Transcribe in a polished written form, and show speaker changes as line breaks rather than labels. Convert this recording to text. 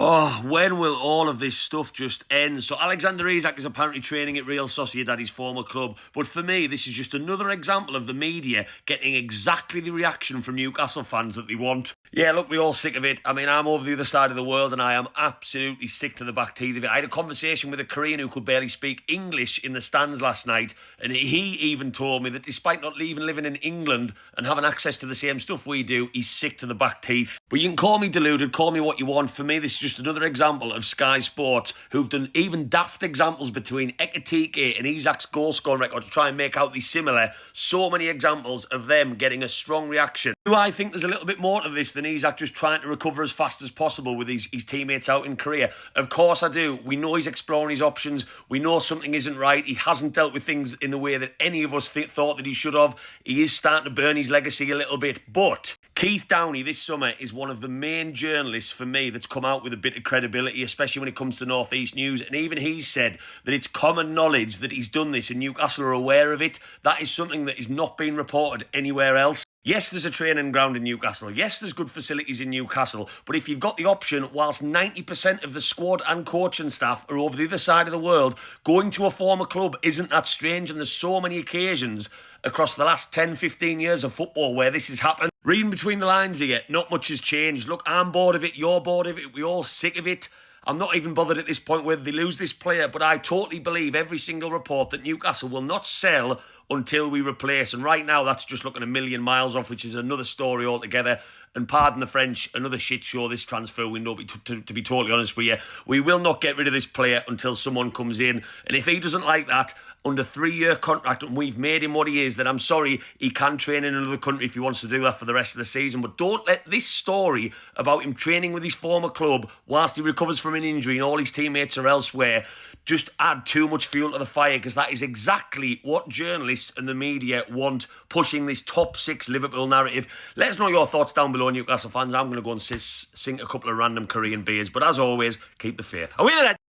Oh, when will all of this stuff just end? So Alexander Isak is apparently training at Real Sociedad, his former club. But for me, this is just another example of the media getting exactly the reaction from Newcastle fans that they want. Yeah, look, we're all sick of it. I mean, I'm over the other side of the world and I am absolutely sick to the back teeth of it. I had a conversation with a Korean who could barely speak English in the stands last night, and he even told me that despite not even living in England and having access to the same stuff we do, he's sick to the back teeth. But you can call me deluded, call me what you want. For me, this is just another example of Sky Sports, who've done even daft examples between Ekatike and Isak's goal scoring record to try and make out these similar. So many examples of them getting a strong reaction. Do I think there's a little bit more to this than Isak just trying to recover as fast as possible with his teammates out in Korea? Of course I do. We know he's exploring his options. We know something isn't right. He hasn't dealt with things in the way that any of us thought that he should have. He is starting to burn his legacy a little bit. But Keith Downey this summer is one of the main journalists for me that's come out with a bit of credibility, especially when it comes to North East news. And even he's said that it's common knowledge that he's done this and Newcastle are aware of it. That is something that is not being reported anywhere else. Yes, there's a training ground in Newcastle. Yes, there's good facilities in Newcastle. But if you've got the option, whilst 90% of the squad and coaching staff are over the other side of the world, going to a former club isn't that strange. And there's so many occasions across the last 10, 15 years of football where this has happened. Reading between the lines here, not much has changed. Look, I'm bored of it. You're bored of it. We're all sick of it. I'm not even bothered at this point whether they lose this player, but I totally believe every single report that Newcastle will not sell until we replace. And right now, that's just looking a million miles off, which is another story altogether. And pardon the French, another shit show this transfer window, to be totally honest with you. We will not get rid of this player until someone comes in. And if he doesn't like that, under 3-year contract, and we've made him what he is, then I'm sorry, he can train in another country if he wants to do that for the rest of the season. But don't let this story about him training with his former club whilst he recovers from an injury and all his teammates are elsewhere just add too much fuel to the fire, because that is exactly what journalists and the media want, pushing this top 6 Liverpool narrative. Let us know your thoughts down below, Newcastle fans. I'm going to go and sing a couple of random Korean beers. But as always, keep the faith.